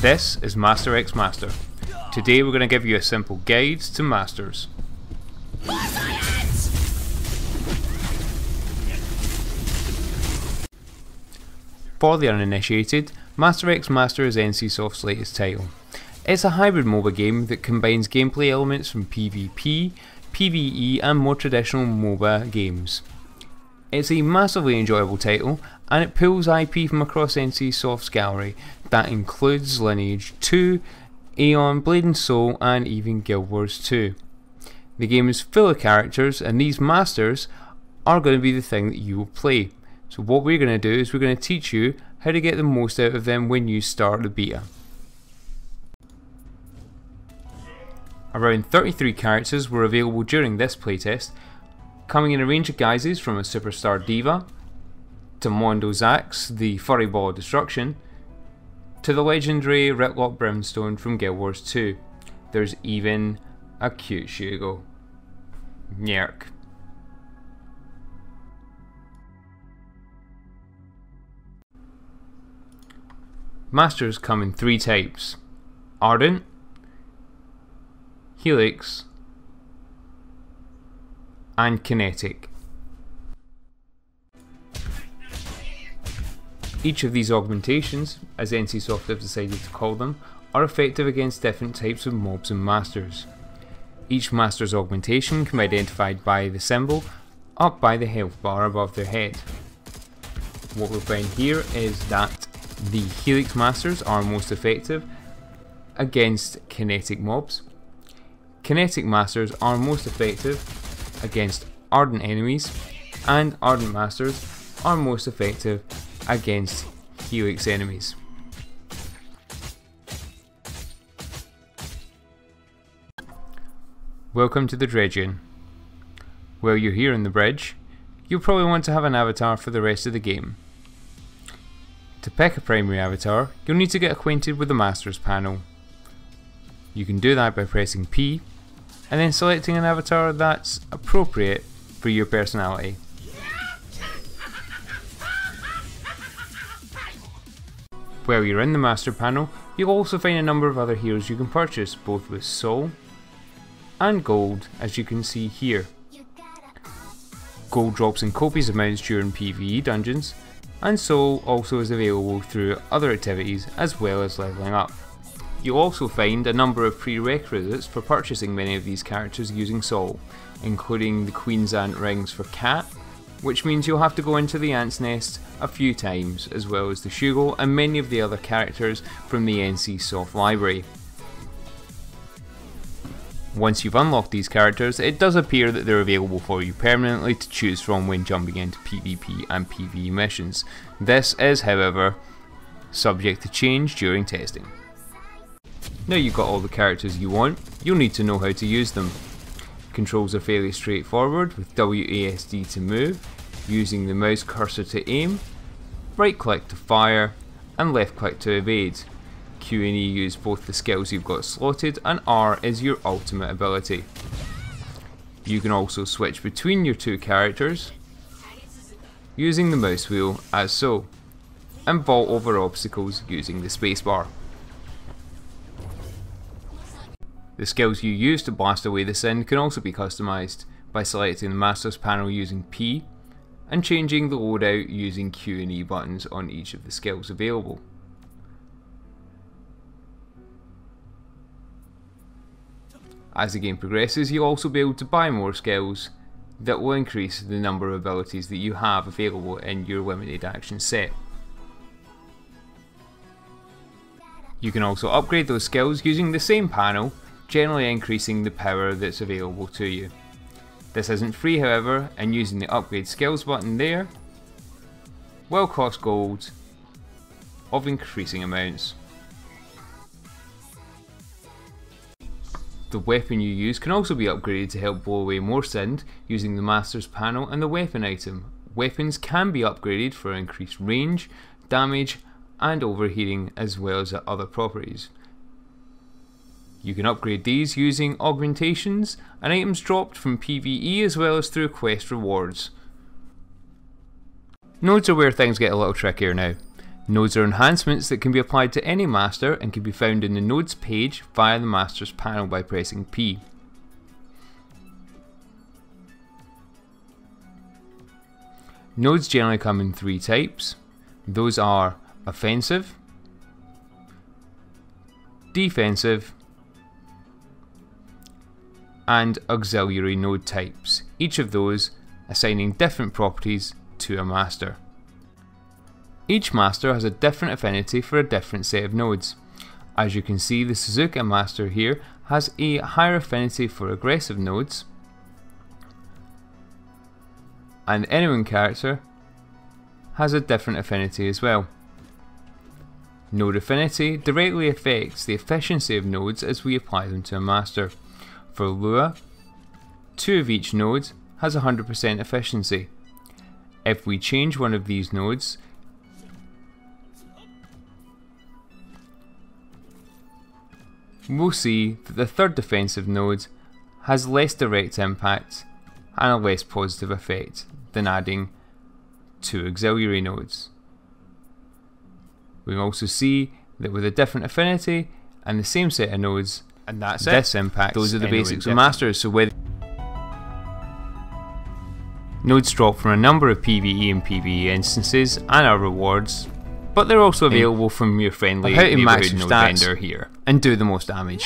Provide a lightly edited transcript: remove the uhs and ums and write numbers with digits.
This is Master X Master. Today we're going to give you a simple guide to Masters. For the uninitiated, Master X Master is NCSoft's latest title. It's a hybrid MOBA game that combines gameplay elements from PvP, PvE and more traditional MOBA games. It's a massively enjoyable title, and it pulls IP from across NCSoft's gallery that includes Lineage 2, Aeon, Blade and Soul and even Guild Wars 2. The game is full of characters, and these masters are going to be the thing that you will play. So what we're going to do is we're going to teach you how to get the most out of them when you start the beta. Around 33 characters were available during this playtest, coming in a range of guises from a Superstar Diva, to Mondo Zax, the furry ball of destruction, to the legendary Ritlock Brimstone from Guild Wars 2. There's even a cute Shugo. Nyerk. Masters come in three types: Ardent, Helix, and Kinetic. Each of these augmentations, as NCSoft have decided to call them, are effective against different types of mobs and masters. Each master's augmentation can be identified by the symbol up by the health bar above their head. What we'll find here is that the Helix masters are most effective against kinetic mobs. Kinetic masters are most effective against Ardent enemies, and Ardent masters are most effective against Helix enemies. Welcome to the Dredgion. While you're here in the bridge, you'll probably want to have an avatar for the rest of the game. To pick a primary avatar, you'll need to get acquainted with the Masters panel. You can do that by pressing P and then selecting an avatar that's appropriate for your personality. While you're in the Master panel, you'll also find a number of other heroes you can purchase, both with Soul and Gold, as you can see here. Gold drops in copious amounts during PvE dungeons, and Soul also is available through other activities as well as leveling up. You'll also find a number of prerequisites for purchasing many of these characters using Soul, including the Queen's Ant rings for Cat, which means you'll have to go into the Ant's Nest a few times, as well as the Shugo and many of the other characters from the NCSoft library. Once you've unlocked these characters, it does appear that they're available for you permanently to choose from when jumping into PvP and PvE missions. This is, however, subject to change during testing. Now you've got all the characters you want, you'll need to know how to use them. Controls are fairly straightforward, with WASD to move, using the mouse cursor to aim, right click to fire, and left click to evade. Q and E use both the skills you've got slotted, and R is your ultimate ability. You can also switch between your two characters using the mouse wheel as so, and vault over obstacles using the spacebar. The skills you use to blast away the sin can also be customised by selecting the Masters panel using P and changing the loadout using Q and E buttons on each of the skills available. As the game progresses, you'll also be able to buy more skills that will increase the number of abilities that you have available in your limited action set. You can also upgrade those skills using the same panel, generally increasing the power that's available to you. This isn't free, however, and using the upgrade skills button there will cost gold of increasing amounts. The weapon you use can also be upgraded to help blow away more sin using the Masters panel and the weapon item. Weapons can be upgraded for increased range, damage and overheating, as well as other properties. You can upgrade these using augmentations and items dropped from PvE as well as through quest rewards. Nodes are where things get a little trickier now. Nodes are enhancements that can be applied to any master and can be found in the nodes page via the master's panel by pressing P. Nodes generally come in three types. Those are offensive, defensive, and auxiliary node types, each of those assigning different properties to a master. Each master has a different affinity for a different set of nodes. As you can see, the Suzuka master here has a higher affinity for aggressive nodes, and the anyone character has a different affinity as well. Node affinity directly affects the efficiency of nodes as we apply them to a master. For Lua, 2 of each node has 100% efficiency. If we change one of these nodes, we'll see that the third defensive node has less direct impact and a less positive effect than adding 2 auxiliary nodes. We can also see that with a different affinity and the same set of nodes, and that's this impacts. Those are the basics of masters. So whether nodes drop from a number of PvE and PvE instances and are rewards, but they're also available from your friendly neighborhood node vendor here, and do the most damage.